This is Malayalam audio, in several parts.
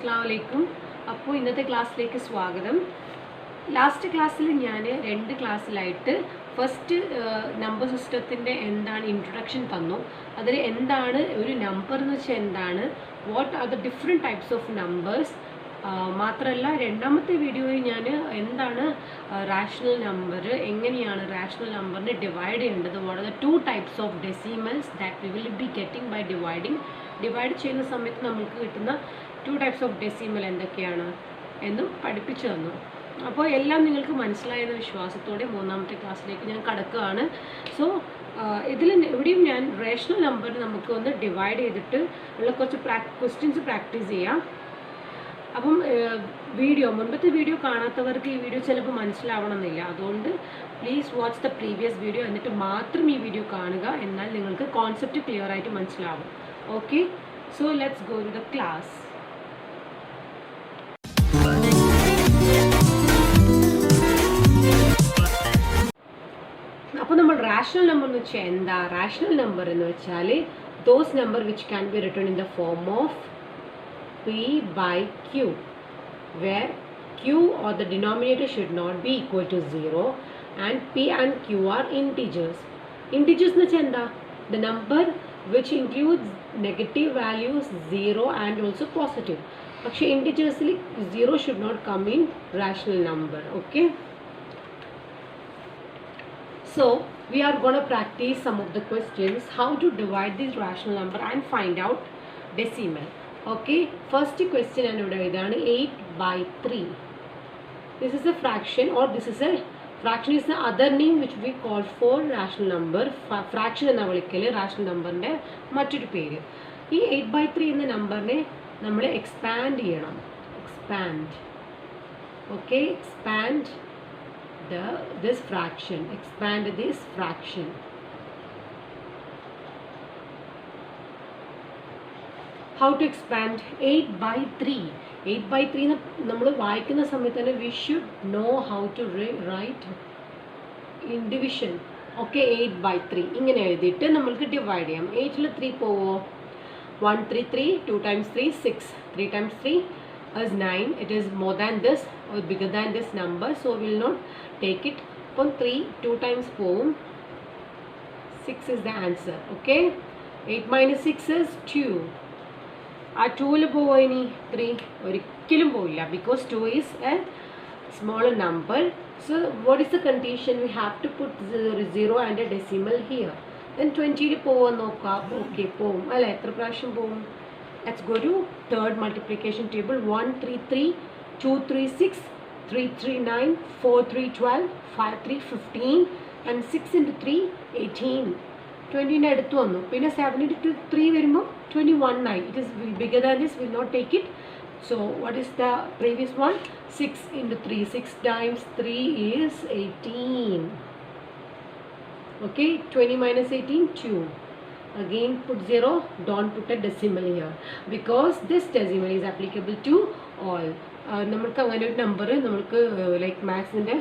Assalamualaikum. അപ്പോൾ ഇന്നത്തെ ക്ലാസ്സിലേക്ക് സ്വാഗതം. ലാസ്റ്റ് ക്ലാസ്സിൽ ഞാൻ രണ്ട് ക്ലാസ്സിലായിട്ട് ഫസ്റ്റ് നമ്പർ സിസ്റ്റത്തിൻ്റെ എന്താണ് ഇൻട്രൊഡക്ഷൻ തന്നു. അതിൽ എന്താണ് ഒരു നമ്പർ എന്ന് വെച്ചാൽ എന്താണ്, what are the different types of numbers. മാത്രമല്ല രണ്ടാമത്തെ വീഡിയോയിൽ ഞാൻ എന്താണ് റാഷണൽ നമ്പർ, എങ്ങനെയാണ് റാഷണൽ നമ്പറിനെ ഡിവൈഡ് ചെയ്യേണ്ടത്, what are the two types of decimals that we will be getting by divide ചെയ്യുന്ന സമയത്ത് നമുക്ക് കിട്ടുന്ന ടു ടൈപ്സ് ഓഫ് ഡെസിമൽ എന്തൊക്കെയാണ് എന്നും പഠിപ്പിച്ചു തന്നു. അപ്പോൾ എല്ലാം നിങ്ങൾക്ക് മനസ്സിലായെന്ന വിശ്വാസത്തോടെ മൂന്നാമത്തെ ക്ലാസ്സിലേക്ക് ഞാൻ കടക്കുകയാണ്. സോ ഇതിൽ എവിടെയും ഞാൻ റേഷണൽ നമ്പർ നമുക്ക് ഒന്ന് ഡിവൈഡ് ചെയ്തിട്ട് ഉള്ള കുറച്ച് ക്വസ്റ്റ്യൻസ് പ്രാക്ടീസ് ചെയ്യാം. അപ്പം മുൻപത്തെ വീഡിയോ കാണാത്തവർക്ക് ഈ വീഡിയോ ചിലപ്പോൾ മനസ്സിലാവണമെന്നില്ല. അതുകൊണ്ട് please watch the previous video, എന്നിട്ട് മാത്രം ഈ വീഡിയോ കാണുക. എന്നാൽ നിങ്ങൾക്ക് കോൺസെപ്റ്റ് ക്ലിയർ ആയിട്ട് മനസ്സിലാവും. Okay, so let's go to the class. അപ്പോൾ നമ്മൾ റാഷണൽ നമ്പർ എന്ന് വെച്ചാൽ എന്താ? റാഷണൽ നമ്പർ എന്ന് വെച്ചാൽ those number which can be written in the form of P by Q, where Q or the denominator should not be equal to 0 and P and Q are integers. Integers na chenda, the number which includes negative values 0 and also positive. But integers 0 should not come in rational number. Okay, so we are going to practice some of the questions how to divide this rational number and find out decimal. Okay, first question and idana 8/3. This is a fraction, or this is a fraction is the other name which we call for rational number. Fraction enna vilikale rational number inde mattoru peru. Ee 8/3 enna number ne nammal expand cheyanam. Expand. Okay, expand this fraction. Expand this fraction. How to expand 8/3? 8/3 നമ്മൾ വായിക്കുന്ന സമയത്ത് തന്നെ we should know how to write in division. Okay, 8/3 ഇങ്ങനെ എഴുതിയിട്ട് നമ്മൾക്ക് ഡിവൈഡ് ചെയ്യാം. 8ൽ 3 പോവോ? 1 3 3, 2 times 3 6, 3 times 3 is 9. It is more than this or bigger than this number, so we will not take it. അപ്പം 3 2 times പോവും, 6 is the answer. Okay, 8 minus 6 is 2. ആ 2ൽ പോവോ? ഇനി 3 ഒരിക്കലും പോവില്ല, because 2 is a smaller number. So what is the condition? We have to put 0 and a decimal here. Then 20ൽ പോവോ നോക്കാം. ഓക്കെ, പോവും അല്ലേ? എത്ര പ്രാവശ്യം പോവും? Let's go to third multiplication table. 1 3 3, 2 3 6, 3 3 9, 4 3 12, 5 3 15 and 6 into 3 18. 20ൻ്റെ അടുത്ത് വന്നു. പിന്നെ 7 into 3 വരുമ്പോൾ 21 ആയി. It is bigger than this, will not take it. So what is the previous one? 6 into 3, 6 times 3 is 18. Okay, 20 minus 18, 2. Again put 0, don't put a decimal here because this decimal is applicable to all. നമ്മൾക്ക് അങ്ങനെ ഒരു നമ്പർ നമ്മൾക്ക് ലൈക്ക് മാത്സിൻ്റെ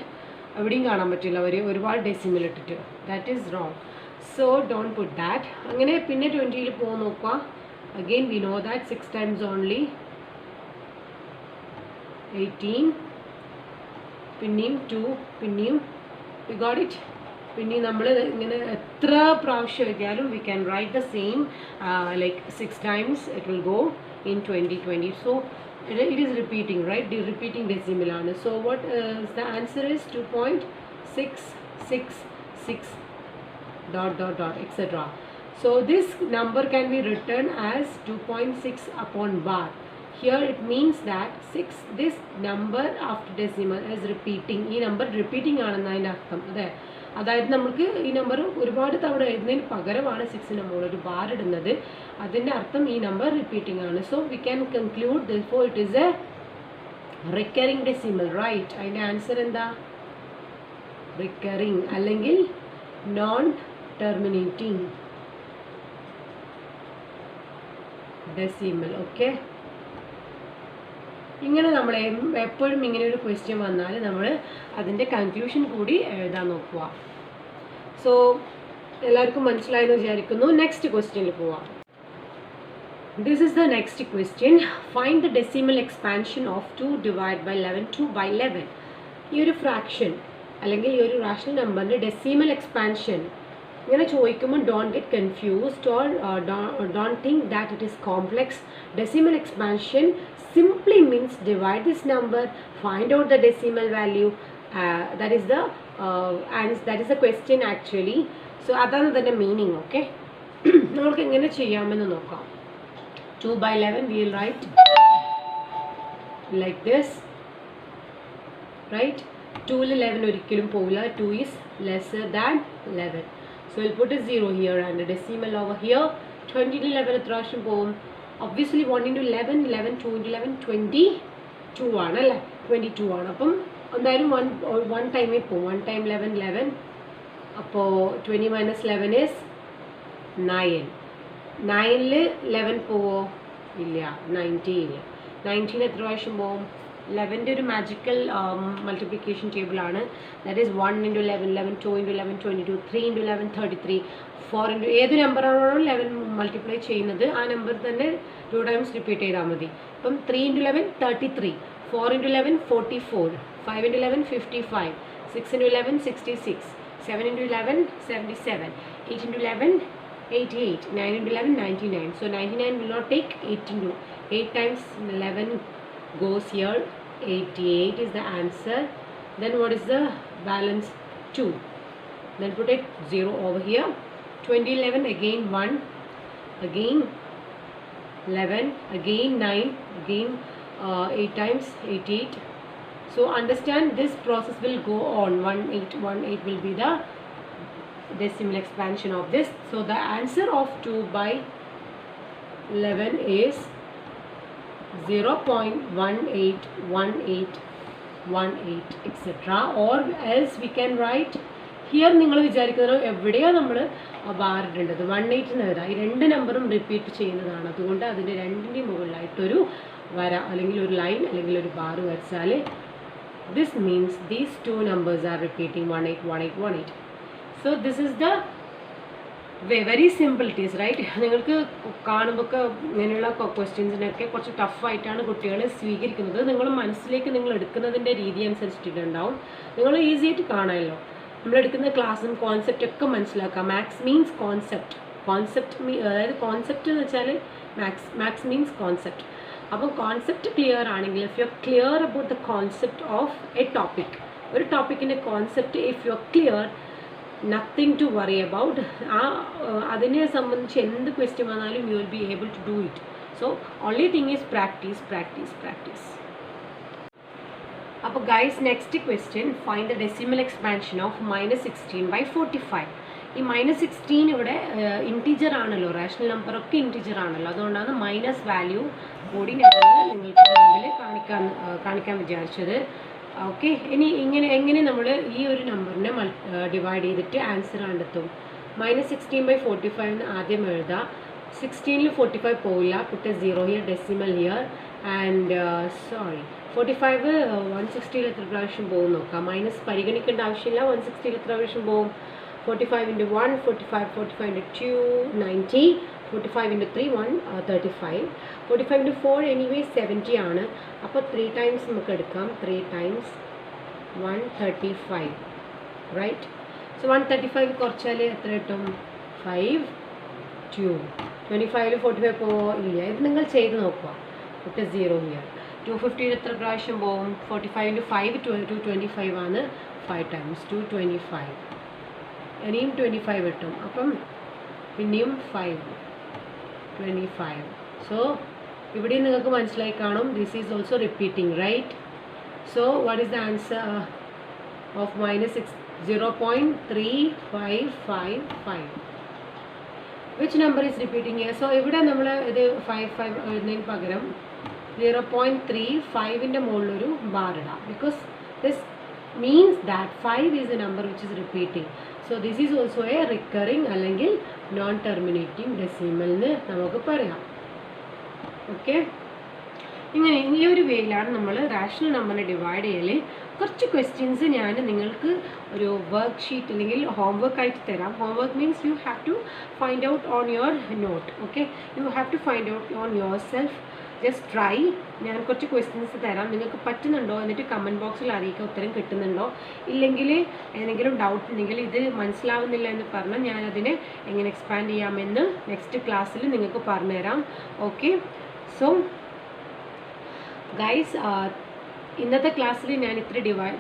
എവിടെയും കാണാൻ പറ്റില്ല, ഒരുപാട് ഡെസിമൽ ഇട്ടിട്ട്. That is wrong. So don't put that. അങ്ങനെ പിന്നെ 20ൽ പോകാൻ നോക്കുക. Again we know that 6 times only 18. പിന്നെയും 2, പിന്നെയും we got it. പിന്നെ നമ്മൾ ഇങ്ങനെ എത്ര പ്രാവശ്യം എഴുതിയാലും we can write the same like 6 times it will go in 20. So it is repeating, right? The repeating decimal ആണ്. So what is the answer is 2.666 ... etc. So this number can be written as 2.6 upon bar. Here it means that this number after decimal is repeating. ഈ നമ്പർ റിപ്പീറ്റിംഗ് ആണെന്ന് അതിൻ്റെ അർത്ഥം. അതായത് നമുക്ക് ഈ നമ്പർ ഒരുപാട് തവണ എഴുതുന്നതിന് പകരമാണ് 6ന് മുകളിൽ ഒരു ബാർ ഇടുന്നത്. അതിൻ്റെ അർത്ഥം ഈ നമ്പർ റിപ്പീറ്റിംഗ് ആണ്. So we can conclude therefore it is a recurring decimal, right? അതിൻ്റെ ആൻസർ എന്താ? റിക്കറിംഗ് അല്ലെങ്കിൽ നോൺ terminating decimal. ഓക്കെ, ഇങ്ങനെ നമ്മൾ എപ്പോഴും ഇങ്ങനെ ഒരു ക്വസ്റ്റ്യൻ വന്നാൽ നമ്മൾ അതിൻ്റെ കൺക്ലൂഷൻ കൂടി എഴുതാൻ നോക്കുക. സോ എല്ലാവർക്കും മനസ്സിലായെന്ന് വിചാരിക്കുന്നു. നെക്സ്റ്റ് ക്വസ്റ്റ്യനിൽ പോവാം. This is the next question. Find the decimal expansion of 2 divided by 11, 2 by 11. ഈ ഒരു ഫ്രാക്ഷൻ അല്ലെങ്കിൽ ഈ ഒരു റാഷണൽ നമ്പറിൻ്റെ ഡെസിമൽ എക്സ്പാൻഷൻ ഇങ്ങനെ ചോദിക്കുമ്പോൾ don't get confused or don't think that it is complex. Decimal expansion simply means divide this number, find out the decimal value. That is the question actually. So അതാണ് അതിൻ്റെ മീനിങ്. ഓക്കെ, നമുക്ക് എങ്ങനെ ചെയ്യാമെന്ന് നോക്കാം. 2 by 11 we will write like this, right? 2 ൽ 11 ഒരിക്കലും പോവില്ല. 2 is lesser than 11. So we'll put a 0 here and a decimal over here. 20 ൽ 11 എത്ര പ്രാവശ്യം പോവും? Obviously 1 into 11, 11, 2 into 11, 22 ആണ് അല്ലേ? 22 ആണ്. അപ്പം എന്തായാലും one ടൈമേ പോവും. 1 time 11, 11. അപ്പോൾ 20 minus 11 is 9. 9ൽ 11 പോവോ? ഇല്ല. 19 എത്ര പ്രാവശ്യം പോവും? 11ൻ്റെ ഒരു മാജിക്കൽ മൾട്ടിപ്ലിക്കേഷൻ ടേബിളാണ്. That is 1 into 11, 11, 2 into 11, 22, 3 into 11, 33, 4 into ഏത് നമ്പറാണോ 11 മൾട്ടിപ്ലൈ ചെയ്യുന്നത് ആ നമ്പർ തന്നെ 2 times റിപ്പീറ്റ് ചെയ്താൽ മതി. അപ്പം 3 into 11, 33, 4 into 11, 44, 5 into 11, 55, 6 into 11, 66, 7 into 11, 77, 8 into 11, 88, 9 into 11, 99. So 99 will not take 8 times 11 goes here. 88 is the answer. Then what is the balance? 2. Then put it 0 over here. 20, 11, again 1, again 11, again 9, again 8 times 88. So understand this process will go on. 1818 will be the decimal expansion of this. So the answer of 2 by 11 is 0.181818 etc. Or else we can write here. നിങ്ങൾ വിചാരിക്കുന്നത് എവിടെയാണ് നമ്മൾ ബാർ ഇടേണ്ടത്? 18 എന്ന് എഴുതാം. ഈ രണ്ട് നമ്പറും റിപ്പീറ്റ് ചെയ്യുന്നതാണ്. അതുകൊണ്ട് അതിൻ്റെ രണ്ടിൻ്റെയും മുകളിലായിട്ടൊരു വര അല്ലെങ്കിൽ ഒരു ലൈൻ അല്ലെങ്കിൽ ഒരു ബാർ വരച്ചാൽ this means these two numbers are repeating 181818. So this is the way. Very simple it is, right? നിങ്ങൾക്ക് കാണുമ്പോൾ ഇങ്ങനെയുള്ള ക്വസ്റ്റ്യൻസിനൊക്കെ കുറച്ച് ടഫായിട്ടാണ് കുട്ടികൾ സ്വീകരിക്കുന്നത്. നിങ്ങൾ മനസ്സിലേക്ക് നിങ്ങൾ എടുക്കുന്നതിൻ്റെ രീതി അനുസരിച്ചിട്ടുണ്ടാവും. നിങ്ങൾ ഈസി ആയിട്ട് കാണാമല്ലോ. നമ്മളെടുക്കുന്ന ക്ലാസ്സും കോൺസെപ്റ്റ് ഒക്കെ മനസ്സിലാക്കാം. Maths means concept. അതായത് കോൺസെപ്റ്റ് എന്ന് വെച്ചാൽ മാത്സ് മീൻസ് കോൺസെപ്റ്റ്. അപ്പോൾ കോൺസെപ്റ്റ് ക്ലിയർ ആണെങ്കിൽ, if you are clear about the concept of a topic, ഒരു ടോപ്പിക്കിൻ്റെ concept if you are clear, nothing to worry about. അതിനെ സംബന്ധിച്ച് എന്ത് ക്വസ്റ്റ്യൻ വന്നാലും you will be able to do it. So only thing is practice. അപ്പോൾ guys, next question, find the decimal expansion of -16 by 45. ഈ -16 ഇവിടെ ഇൻറ്റീജർ ആണല്ലോ, റാഷണൽ നമ്പറൊക്കെ ഇൻറ്റീജർ ആണല്ലോ. അതുകൊണ്ടാണ് മൈനസ് വാല്യൂ കൂടി നിങ്ങൾക്ക് മുമ്പിൽ കാണിക്കാൻ വിചാരിച്ചത്. ഓക്കെ, ഇനി എങ്ങനെ നമ്മൾ ഈ ഒരു നമ്പറിനെ ഡിവൈഡ് ചെയ്തിട്ട് ആൻസർ കണ്ടെത്തും? -16 by 45 എന്ന് ആദ്യം എഴുതാം. 16ൽ 45 പോവില്ല. Put 0 here, decimal here and 45 160ൽ എത്ര പ്രാവശ്യം പോകും നോക്കാം. മൈനസ് പരിഗണിക്കേണ്ട ആവശ്യമില്ല. 160ൽ എത്ര പ്രാവശ്യം പോകും? 45 into 1, 45 into 2, 90, 45 into 3, 135, 45 into 4 anyway 70 ആണ്. അപ്പോൾ 3 times നമുക്ക് എടുക്കാം. 3 times 135, റൈറ്റ്? സോ 135 കുറച്ചാൽ എത്ര കിട്ടും? 5, 2. 25ൽ 45 പോവോ? ഇല്ല. ഇത് നിങ്ങൾ ചെയ്ത് നോക്കുക. പുട്ട് 0 ഹിയർ. 250ൽ എത്ര പ്രാവശ്യം പോകും? 45 into 5, 225 ആണ്. 5 times 225. ഇനിയും 25 കിട്ടും. അപ്പം പിന്നെയും 5, 25. സോ ഇവിടെ നിങ്ങൾക്ക് മനസ്സിലായി കാണും. This is also repeating, right? So what is the answer of -0.3555? Which number is repeating here? So ഇവിടെ നമ്മൾ ഇത് 5 എഴുതുന്നതിന് പകരം 0.35ൻ്റെ മുകളിലൊരു ബാർ ഇടാം. Because this means that 5 is a number which is repeating. So this is also a recurring അല്ലെങ്കിൽ non terminating decimal എന്ന് നമുക്ക് പറയാം. ഓക്കെ, ഇങ്ങനെ ഈ ഒരു വേയിലാണ് നമ്മൾ റാഷണൽ നമ്പറിനെ ഡിവൈഡ് ചെയ്യൽ. കുറച്ച് ക്വസ്റ്റ്യൻസ് ഞാൻ നിങ്ങൾക്ക് ഒരു വർക്ക് ഷീറ്റ് അല്ലെങ്കിൽ ഹോംവർക്ക് ആയിട്ട് തരാം. Homework means you have to find out on your note. Okay, you have to find out on yourself. Just try. ഞാൻ കുറച്ച് ക്വസ്റ്റ്യൻസ് തരാം, നിങ്ങൾക്ക് പറ്റുന്നുണ്ടോ എന്നിട്ട് കമൻറ്റ് ബോക്സിൽ അറിയിക്കുക ഉത്തരം കിട്ടുന്നുണ്ടോ. ഇല്ലെങ്കിൽ ഏതെങ്കിലും ഡൗട്ട് ഉണ്ടെങ്കിൽ ഇത് മനസ്സിലാവുന്നില്ല എന്ന് പറഞ്ഞാൽ ഞാനതിനെ എങ്ങനെ എക്സ്പാൻഡ് ചെയ്യാമെന്ന് നെക്സ്റ്റ് ക്ലാസ്സിൽ നിങ്ങൾക്ക് പറഞ്ഞുതരാം. ഓക്കെ, സോ ഗൈസ്, ഇന്നത്തെ ക്ലാസ്സിൽ ഞാൻ ഇത്ര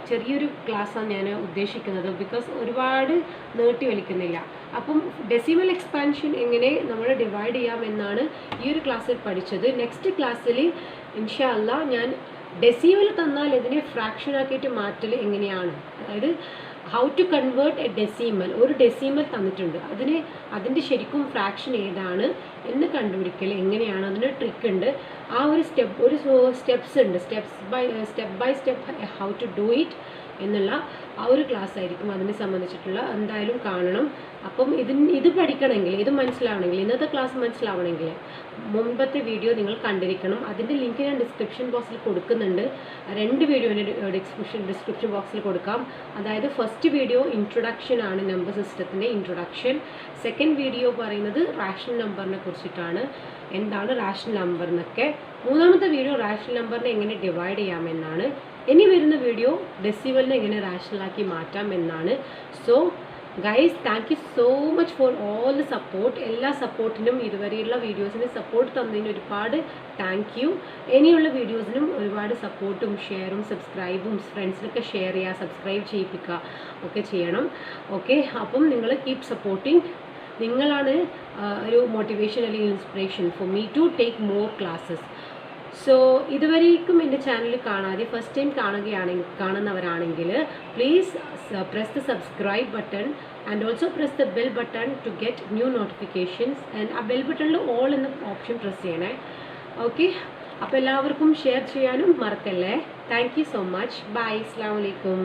ചെറിയൊരു ക്ലാസ്സാണ് ഞാൻ ഉദ്ദേശിക്കുന്നത്, ബിക്കോസ് ഒരുപാട് നീട്ടി വലിക്കുന്നില്ല. അപ്പം ഡെസിമൽ എക്സ്പാൻഷൻ എങ്ങനെ നമ്മൾ ഡിവൈഡ് ചെയ്യാമെന്നാണ് ഈ ഒരു ക്ലാസ്സിൽ പഠിച്ചത്. നെക്സ്റ്റ് ക്ലാസ്സിൽ ഇൻഷാ അല്ലാ ഞാൻ ഡെസിമൽ തന്നാൽ ഇതിനെ ഫ്രാക്ഷൻ ആക്കിയിട്ട് മാറ്റൽ എങ്ങനെയാണ്, അതായത് how to convert a decimal. ഒരു ഡെസിമൽ തന്നിട്ടുണ്ട്, അതിൻ്റെ ശരിക്കും ഫ്രാക്ഷൻ ഏതാണ് എന്ന് കണ്ടുപിടിക്കൽ എങ്ങനെയാണ്, അതിന് ട്രിക്ക് ഉണ്ട്. ആ ഒരു സ്റ്റെപ്സ് ഉണ്ട്, step by step how to do it എന്നുള്ള ആ ഒരു ക്ലാസ് ആയിരിക്കും അതിനെ സംബന്ധിച്ചിട്ടുള്ള. എന്തായാലും കാണണം. അപ്പം ഇത് പഠിക്കണമെങ്കിൽ, ഇത് മനസ്സിലാവണമെങ്കിൽ, ഇന്നത്തെ ക്ലാസ് മനസ്സിലാവണമെങ്കിൽ മുൻപത്തെ വീഡിയോ നിങ്ങൾ കണ്ടിരിക്കണം. അതിൻ്റെ ലിങ്ക് ഞാൻ ഡിസ്ക്രിപ്ഷൻ ബോക്സിൽ കൊടുക്കുന്നുണ്ട്. 2 വീഡിയോൻ്റെ ഡിസ്ക്രിപ്ഷൻ ബോക്സിൽ കൊടുക്കാം. അതായത് ഫസ്റ്റ് വീഡിയോ ഇൻട്രൊഡക്ഷൻ ആണ്, നമ്പർ സിസ്റ്റത്തിൻ്റെ ഇൻട്രൊഡക്ഷൻ. സെക്കൻഡ് വീഡിയോ പറയുന്നത് റാഷണൽ നമ്പറിനെ കുറിച്ചിട്ടാണ്, എന്താണ് റാഷണൽ നമ്പർ എന്നൊക്കെ. 3-ാമത്തെ വീഡിയോ റാഷണൽ നമ്പറിനെ എങ്ങനെ ഡിവൈഡ് ചെയ്യാമെന്നാണ്. ഇനി വരുന്ന വീഡിയോ ഡെസിമലിനെ എങ്ങനെ റാഷണലാക്കി മാറ്റാം എന്നാണ്. So guys, thank you so much for all the support. എല്ലാ സപ്പോർട്ടിനും, ഇതുവരെയുള്ള വീഡിയോസിന് സപ്പോർട്ട് തന്നതിന് ഒരുപാട് താങ്ക് യു. ഇനിയുള്ള വീഡിയോസിനും ഒരുപാട് സപ്പോർട്ടും ഷെയറും സബ്സ്ക്രൈബും ഫ്രണ്ട്സിനൊക്കെ ഷെയർ ചെയ്യുക, സബ്സ്ക്രൈബ് ചെയ്യിപ്പിക്കുക ഒക്കെ ചെയ്യണം. ഓക്കെ, അപ്പം നിങ്ങൾ കീപ് സപ്പോർട്ടിങ്. നിങ്ങളാണ് ഒരു മോട്ടിവേഷൻ അല്ലെങ്കിൽ inspiration for me to take more classes. So ഇതുവരേക്കും എൻ്റെ ചാനൽ കാണാതെ ഫസ്റ്റ് ടൈം കാണുന്നവരാണെങ്കിൽ please press the subscribe button and also press the bell button to get new notifications. And ആ ബെൽ ബട്ടണിൽ ഓൾ എന്ന ഓപ്ഷൻ പ്രസ് ചെയ്യണേ. ഓക്കെ, അപ്പോൾ എല്ലാവർക്കും ഷെയർ ചെയ്യാനും മറക്കല്ലേ. Thank you so much. Bye. അസ്സലാമു അലൈക്കും.